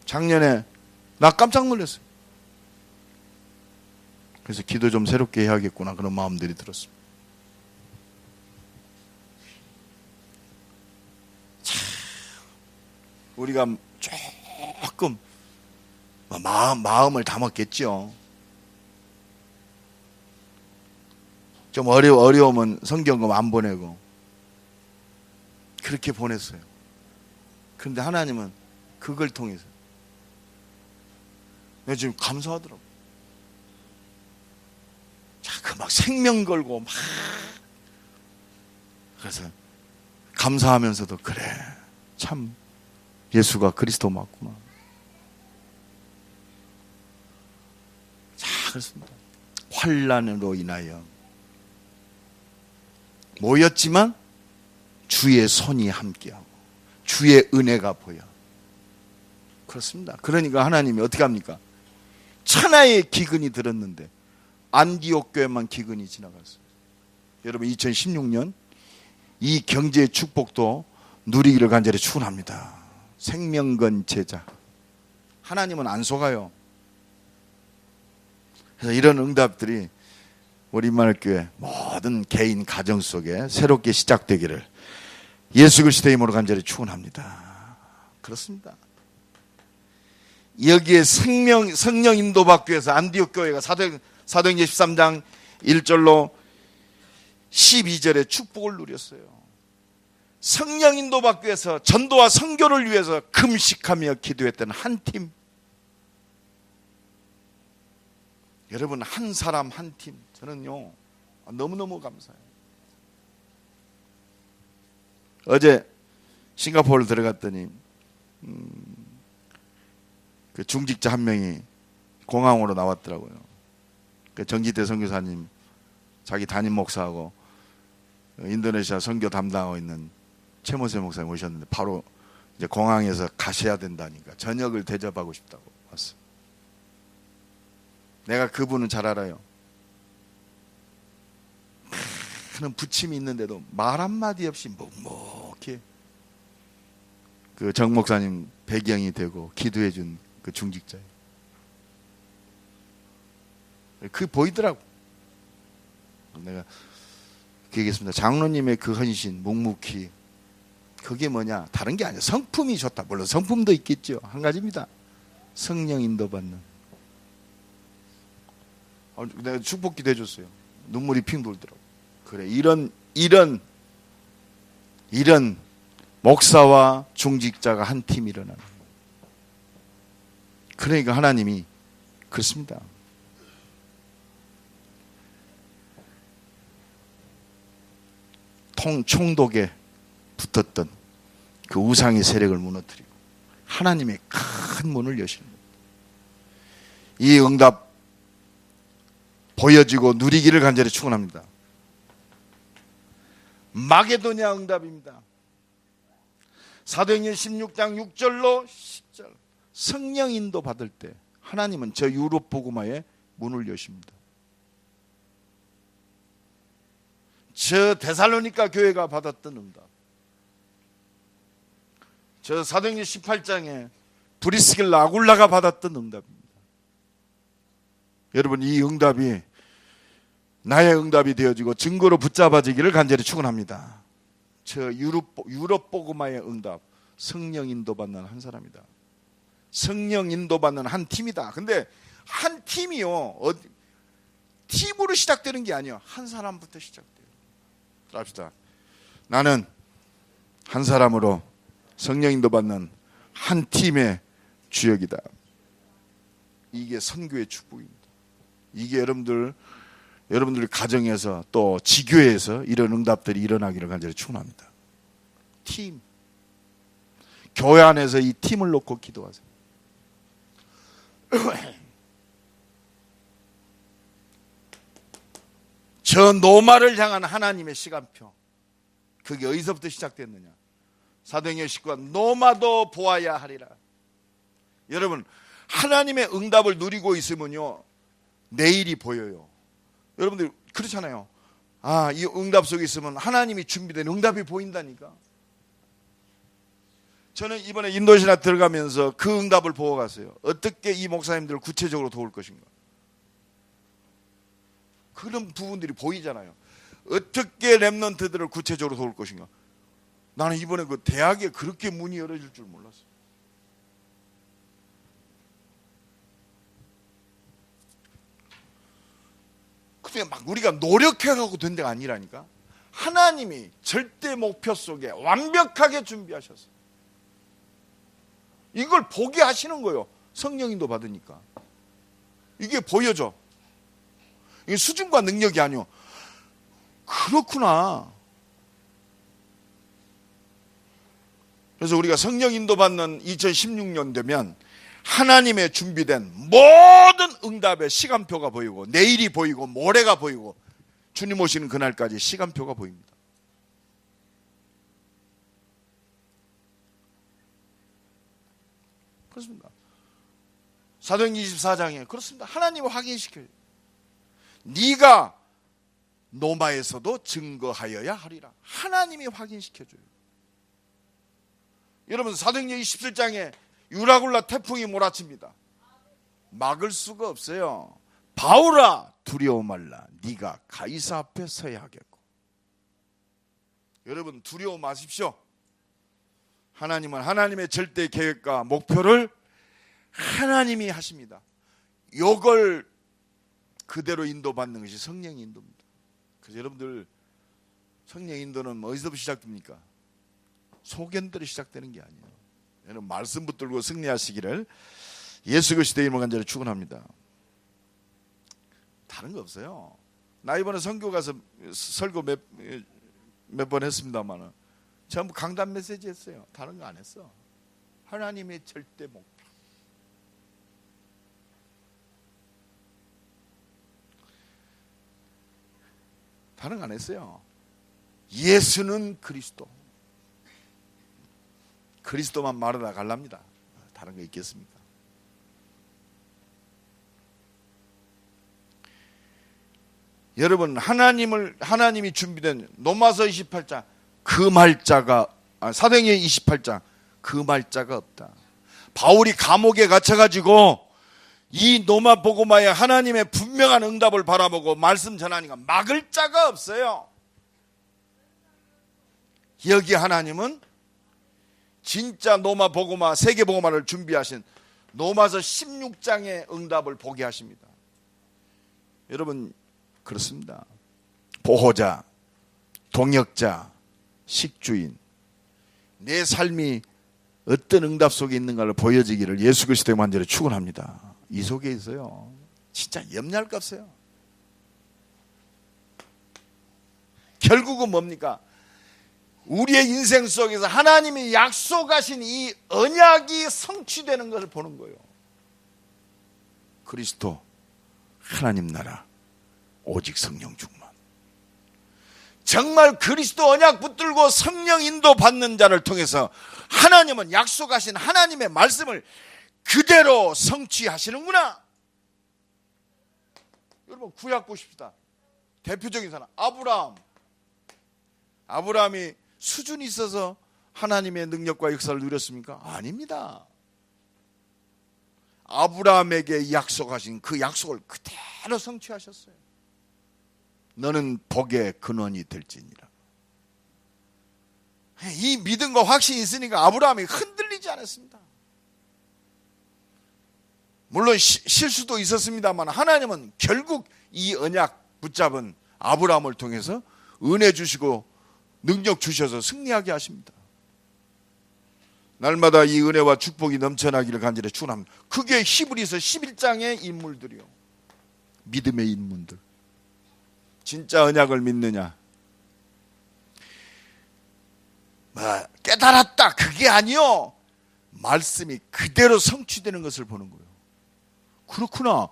작년에 나 깜짝 놀랐어요. 그래서 기도 좀 새롭게 해야겠구나, 그런 마음들이 들었습니다. 우리가 조금 마음을 담았겠죠. 좀 어려우면 성경금 안 보내고 그렇게 보냈어요. 그런데 하나님은 그걸 통해서 내가 지금 감사하더라고. 자, 그 막 생명 걸고 막, 그래서 감사하면서도 그래, 참 예수가 그리스도 맞구나. 자, 그렇습니다. 환난으로 인하여 모였지만 주의 손이 함께하고 주의 은혜가 보여. 그렇습니다. 그러니까 하나님이 어떻게 합니까? 천하의 기근이 들었는데 안디옥 교회만 기근이 지나갔어요. 여러분 2016년 이 경제의 축복도 누리기를 간절히 축원합니다. 생명건 제자. 하나님은 안 속아요. 그래서 이런 응답들이 우리 임마누엘교회 모든 개인 가정 속에 새롭게 시작되기를 예수 그리스도의 이름으로 간절히 축원합니다. 그렇습니다. 여기에 성령 인도받기 위해서 안디옥 교회가 사도행전 13장 1절로 12절에 축복을 누렸어요. 성령 인도받기 위해서 전도와 선교를 위해서 금식하며 기도했던 한 팀. 여러분 한 사람 한 팀. 저는요 너무너무 감사해요. 어제 싱가포르 들어갔더니 그 중직자 한 명이 공항으로 나왔더라고요. 그 정지태 선교사님 자기 담임 목사하고 인도네시아 선교 담당하고 있는 최모세 목사님 오셨는데 바로 이제 공항에서 가셔야 된다니까 저녁을 대접하고 싶다고 왔어. 내가 그분은 잘 알아요. 큰 부침이 있는데도 말 한마디 없이 묵묵히 그 정 목사님 배경이 되고 기도해 준 그 중직자예요. 그 보이더라고. 내가 그 얘기했습니다. 장로님의 그 헌신 묵묵히 그게 뭐냐 다른 게 아니야. 성품이 좋다. 물론 성품도 있겠죠. 한 가지입니다. 성령 인도받는. 내가 축복 기도해 줬어요. 눈물이 핑 돌더라고. 그래 이런 목사와 중직자가 한 팀 일어나는. 그러니까 하나님이 그렇습니다. 총독에 붙었던 그 우상의 세력을 무너뜨리고 하나님의 큰 문을 여시는 겁니다. 이 응답 보여지고 누리기를 간절히 축원합니다. 마게도냐 응답입니다. 사도행전 16장 6절로 10절 성령 인도 받을 때 하나님은 저 유럽 복음화의 문을 여십니다. 저 데살로니가 교회가 받았던 응답, 저 사도행전 18장에 브리스길라 아굴라가 받았던 응답입니다. 여러분 이 응답이 나의 응답이 되어지고 증거로 붙잡아지기를 간절히 축원합니다. 저 유럽 복음화의 응답, 성령 인도받는 한 사람이다. 성령 인도받는 한 팀이다. 근데 한 팀이요 팀으로 시작되는 게 아니에요. 한 사람부터 시작돼요. 합시다. 나는 한 사람으로 성령 인도받는 한 팀의 주역이다. 이게 선교의 축복입니다. 이게 여러분들 가정에서 또 지교회에서 이런 응답들이 일어나기를 간절히 축원합니다. 팀. 교회 안에서 이 팀을 놓고 기도하세요. 저 노마를 향한 하나님의 시간표. 그게 어디서부터 시작됐느냐? 사도행전 19장 노마도 보아야 하리라. 여러분 하나님의 응답을 누리고 있으면요 내일이 보여요. 여러분들 그렇잖아요. 이 응답 속에 있으면 하나님이 준비된 응답이 보인다니까. 저는 이번에 인도시나 들어가면서 그 응답을 보고 갔어요. 어떻게 이 목사님들을 구체적으로 도울 것인가. 그런 부분들이 보이잖아요. 어떻게 렘넌트들을 구체적으로 도울 것인가. 나는 이번에 그 대학에 그렇게 문이 열어질 줄 몰랐어요. 그냥 막 우리가 노력해갖고 된 데가 아니라니까. 하나님이 절대 목표 속에 완벽하게 준비하셨어요. 이걸 보게 하시는 거예요. 성령인도 받으니까. 이게 보여져. 이게 수준과 능력이 아니요. 그렇구나. 그래서 우리가 성령 인도 받는 2016년 되면 하나님의 준비된 모든 응답의 시간표가 보이고 내일이 보이고 모레가 보이고 주님 오시는 그날까지 시간표가 보입니다. 그렇습니다. 사도행전 24장에 그렇습니다. 하나님이 확인시켜요. 네가 노마에서도 증거하여야 하리라. 하나님이 확인시켜줘요. 여러분 사도행전 27장에 유라굴라 태풍이 몰아칩니다. 막을 수가 없어요. 바울아 두려워 말라. 네가 가이사 앞에 서야 하겠고. 여러분 두려워 마십시오. 하나님은 하나님의 절대 계획과 목표를 하나님이 하십니다. 이걸 그대로 인도받는 것이 성령 인도입니다. 그래서 여러분들 성령 인도는 어디서부터 시작됩니까? 소견대로 시작되는 게 아니에요. 여러분 말씀 붙들고 승리하시기를 예수 그리스도의 이름으로 간절히 축원합니다. 다른 거 없어요. 나 이번에 선교 가서 설교 몇 번 했습니다만 전부 강단 메시지 했어요. 다른 거 안 했어. 하나님의 절대 목표. 다른 거 안 했어요. 예수는 그리스도. 그리스도만 말하다 갈랍니다. 다른 거 있겠습니까? 여러분 하나님이 준비된 로마서 28장 그 말자가 사도행전 28장 그 말자가 없다. 바울이 감옥에 갇혀가지고 이 노마 보고마에 하나님의 분명한 응답을 바라보고 말씀 전하니까 막을 자가 없어요. 여기 하나님은 진짜 노마 보고마 세계 보고마를 준비하신 로마서 16장의 응답을 보게 하십니다. 여러분 그렇습니다. 보호자, 동역자, 식주인 내 삶이 어떤 응답 속에 있는가를 보여지기를 예수 그리스도의 만절에 축원합니다. 이 속에 있어요. 진짜 염려할 거 없어요. 결국은 뭡니까? 우리의 인생 속에서 하나님이 약속하신 이 언약이 성취되는 것을 보는 거예요. 그리스도, 하나님 나라, 오직 성령 충만. 정말 그리스도 언약 붙들고 성령 인도 받는 자를 통해서 하나님은 약속하신 하나님의 말씀을 그대로 성취하시는구나. 여러분 구약 보십시다. 대표적인 사람 아브라함이 수준이 있어서 하나님의 능력과 역사를 누렸습니까? 아닙니다. 아브라함에게 약속하신 그 약속을 그대로 성취하셨어요. 너는 복의 근원이 될지니라. 이 믿음과 확신이 있으니까 아브라함이 흔들리지 않았습니다. 물론 실수도 있었습니다만 하나님은 결국 이 언약 붙잡은 아브라함을 통해서 은혜 주시고 능력 주셔서 승리하게 하십니다. 날마다 이 은혜와 축복이 넘쳐나기를 간절히 축원합니다. 그게 히브리서 11장의 인물들이요. 믿음의 인물들. 진짜 언약을 믿느냐? 깨달았다 그게 아니요. 말씀이 그대로 성취되는 것을 보는 거예요. 그렇구나.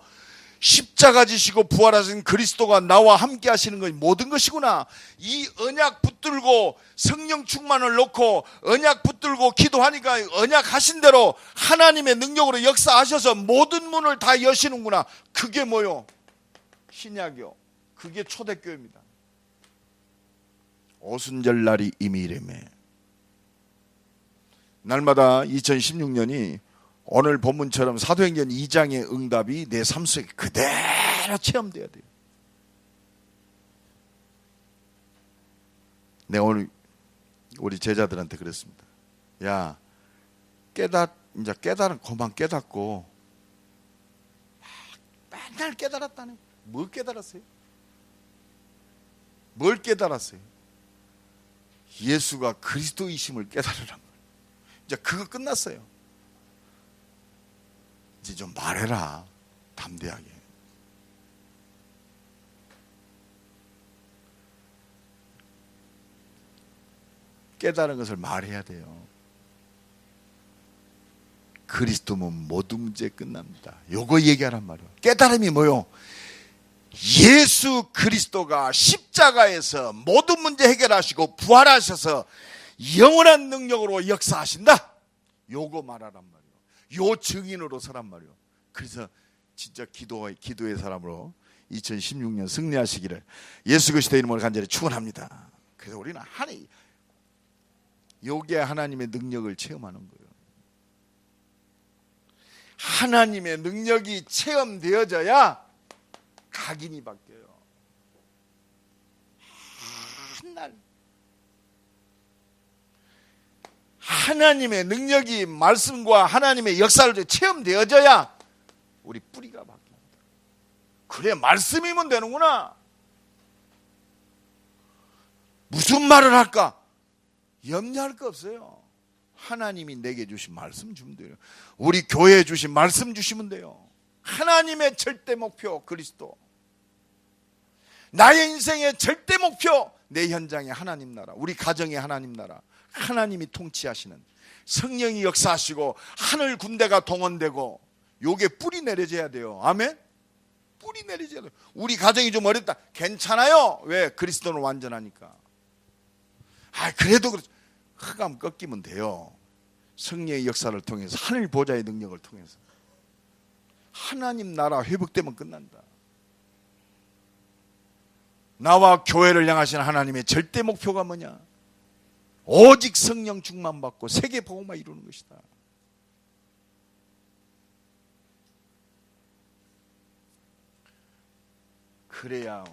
십자가 지시고 부활하신 그리스도가 나와 함께 하시는 것이 모든 것이구나. 이 언약 붙들고 성령 충만을 놓고 언약 붙들고 기도하니까 언약 하신 대로 하나님의 능력으로 역사하셔서 모든 문을 다 여시는구나. 그게 뭐요? 신약이요. 그게 초대교회입니다. 오순절 날이 이미 이르매. 날마다 2016년이 오늘 본문처럼 사도행전 2장의 응답이 내 삶 속에 그대로 체험돼야 돼요. 내가 오늘 우리 제자들한테 그랬습니다. 야, 이제 깨달은 그만 깨닫고 맨날 깨달았다네. 뭘 깨달았어요? 뭘 깨달았어요? 예수가 그리스도이심을 깨달으란 말이에요. 이제 그거 끝났어요. 이제 좀 말해라. 담대하게. 깨달은 것을 말해야 돼요. 그리스도면 모든 문제 끝납니다. 요거 얘기하란 말이에요. 깨달음이 뭐요? 예수 그리스도가 십자가에서 모든 문제 해결하시고 부활하셔서 영원한 능력으로 역사하신다. 요거 말하란 말이에요. 요 증인으로 서란 말이요. 그래서 진짜 기도의 사람으로 2016년 승리하시기를 예수 그리스도의 이름으로 간절히 축원합니다. 그래서 우리는 요게 하나님의 능력을 체험하는 거예요. 하나님의 능력이 체험되어져야 각인이 바뀌어요. 한날 하나님의 능력이 말씀과 하나님의 역사를 체험되어져야 우리 뿌리가 바뀝니다. 그래, 말씀이면 되는구나. 무슨 말을 할까? 염려할 거 없어요. 하나님이 내게 주신 말씀 주면 돼요. 우리 교회에 주신 말씀 주시면 돼요. 하나님의 절대 목표 그리스도, 나의 인생의 절대 목표 내 현장의 하나님 나라, 우리 가정의 하나님 나라, 하나님이 통치하시는, 성령이 역사하시고 하늘 군대가 동원되고, 요게 뿌리 내려져야 돼요. 아멘? 뿌리 내려져야 돼요. 우리 가정이 좀 어렵다, 괜찮아요. 왜? 그리스도는 완전하니까. 그래도 흑암 꺾이면 돼요. 성령의 역사를 통해서, 하늘 보좌의 능력을 통해서 하나님 나라 회복되면 끝난다. 나와 교회를 향하신 하나님의 절대 목표가 뭐냐? 오직 성령 충만 받고 세계 복음화 이루는 것이다. 그래야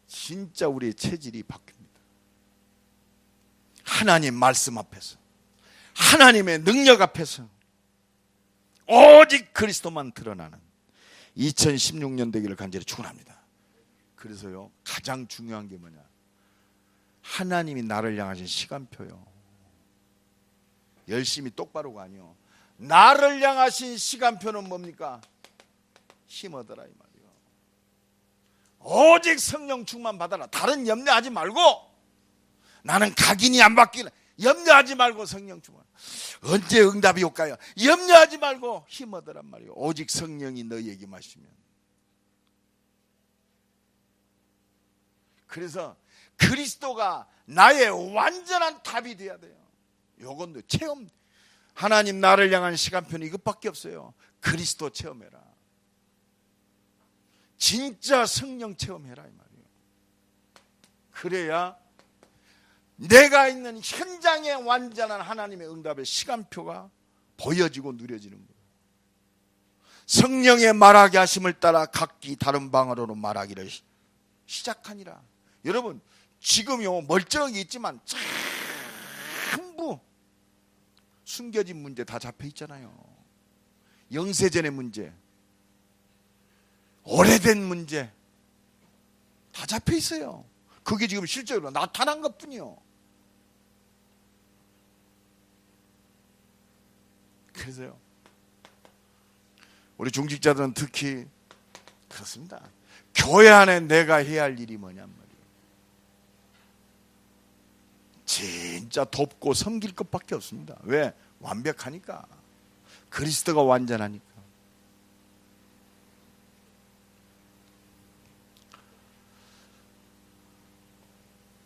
진짜 우리의 체질이 바뀝니다. 하나님 말씀 앞에서, 하나님의 능력 앞에서 오직 그리스도만 드러나는 2016년 되기를 간절히 축원합니다. 그래서요, 가장 중요한 게 뭐냐? 하나님이 나를 향하신 시간표요. 열심히 똑바로가 아니요. 나를 향하신 시간표는 뭡니까? 힘 얻어라 이 말이요. 오직 성령 충만 받아라. 다른 염려하지 말고, 나는 각인이 안 바뀌는, 염려하지 말고 성령 충만. 언제 응답이 올까요? 염려하지 말고 힘 얻으란 말이요. 오직 성령이 너희에게 마시면. 그래서 그리스도가 나의 완전한 답이 돼야 돼요. 요건 체험. 하나님 나를 향한 시간표는 이것밖에 없어요. 그리스도 체험해라. 진짜 성령 체험해라 이 말이에요. 그래야 내가 있는 현장에 완전한 하나님의 응답의 시간표가 보여지고 누려지는 거예요. 성령의 말하게 하심을 따라 각기 다른 방언으로 말하기를 시작하니라. 여러분, 지금요 멀쩡하게 있지만 전부 숨겨진 문제 다 잡혀 있잖아요. 영세전의 문제, 오래된 문제 다 잡혀 있어요. 그게 지금 실제로 나타난 것뿐이요. 그래서요, 우리 중직자들은 특히 그렇습니다. 교회 안에 내가 해야 할 일이 뭐냔 말이에요. 진짜 돕고 섬길 것밖에 없습니다. 왜? 완벽하니까. 그리스도가 완전하니까.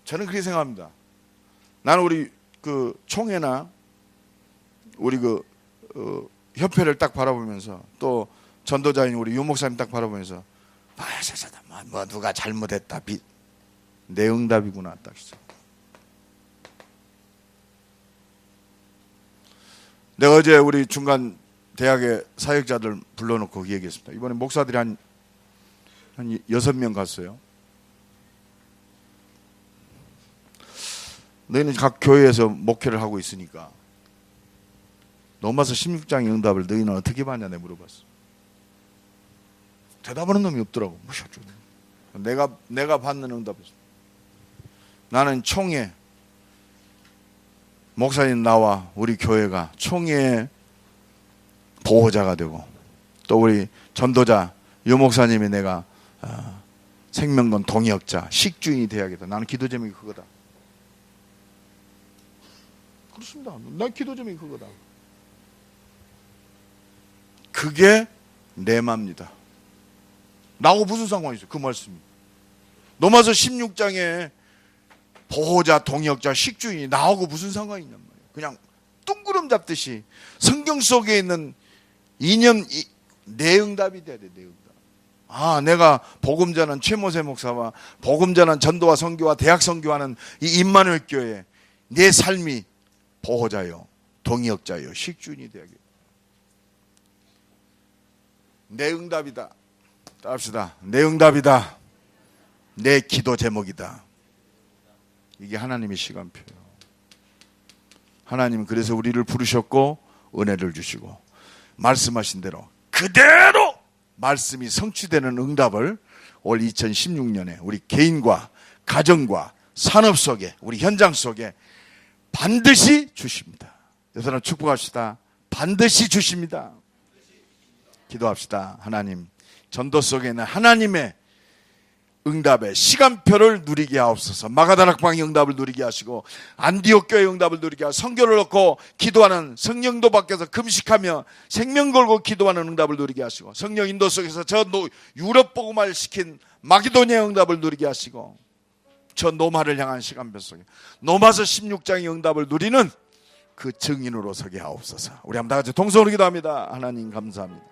저는 그렇게 생각합니다. 나는 우리 그 총회나 우리 협회를 딱 바라보면서, 또 전도자인 우리 유 목사님 딱 바라보면서, 뭐 누가 잘못했다, 내 응답이구나 딱 있어. 내가 어제 우리 중간 대학의 사역자들 불러놓고 얘기했습니다. 이번에 목사들이 한 6명 갔어요. 너희는 각 교회에서 목회를 하고 있으니까 로마서 16장의 응답을 너희는 어떻게 받냐 내가 물어봤어. 대답하는 놈이 없더라고. 내가 받는 응답이었어. 나는 총회, 목사님 나와 우리 교회가 총회의 보호자가 되고, 또 우리 전도자 유 목사님이 내가 생명권 동역자, 식주인이 되어야겠다. 나는 기도 제목이 그거다. 그렇습니다. 난 기도 제목이 그거다. 그게 내 맘입니다. 나하고 무슨 상관이 있어요? 그 말씀이. 로마서 16장에 보호자, 동역자, 식주인이 나하고 무슨 상관이 있냔 말이에요. 그냥 뚱구름 잡듯이 성경 속에 있는 내 응답이 돼야 돼, 내 응답. 내가 복음 전한 최모세 목사와 복음 전한 전도와 선교와 대학 선교하는 이 임마누엘 교회 내 삶이 보호자요, 동역자요, 식주인이 되야겠다. 내 응답이다. 따릅시다. 내 응답이다. 내 기도 제목이다. 이게 하나님의 시간표예요. 하나님은 그래서 우리를 부르셨고 은혜를 주시고 말씀하신 대로 그대로 말씀이 성취되는 응답을 올 2016년에 우리 개인과 가정과 산업 속에 우리 현장 속에 반드시 주십니다. 여러분 축복합시다. 반드시 주십니다. 기도합시다. 하나님, 전도 속에는 하나님의 응답의 시간표를 누리게 하옵소서. 마가다락방의 응답을 누리게 하시고 안디옥 교회의 응답을 누리게 하시고 성교를 놓고 기도하는 성령도 밖에서 금식하며 생명 걸고 기도하는 응답을 누리게 하시고 성령 인도 속에서 저 유럽 복음화를 시킨 마게도니아의 응답을 누리게 하시고 저 노마를 향한 시간표 속에 노마서 16장의 응답을 누리는 그 증인으로 서게 하옵소서. 우리 한번 다 같이 동성으로 기도합니다. 하나님 감사합니다.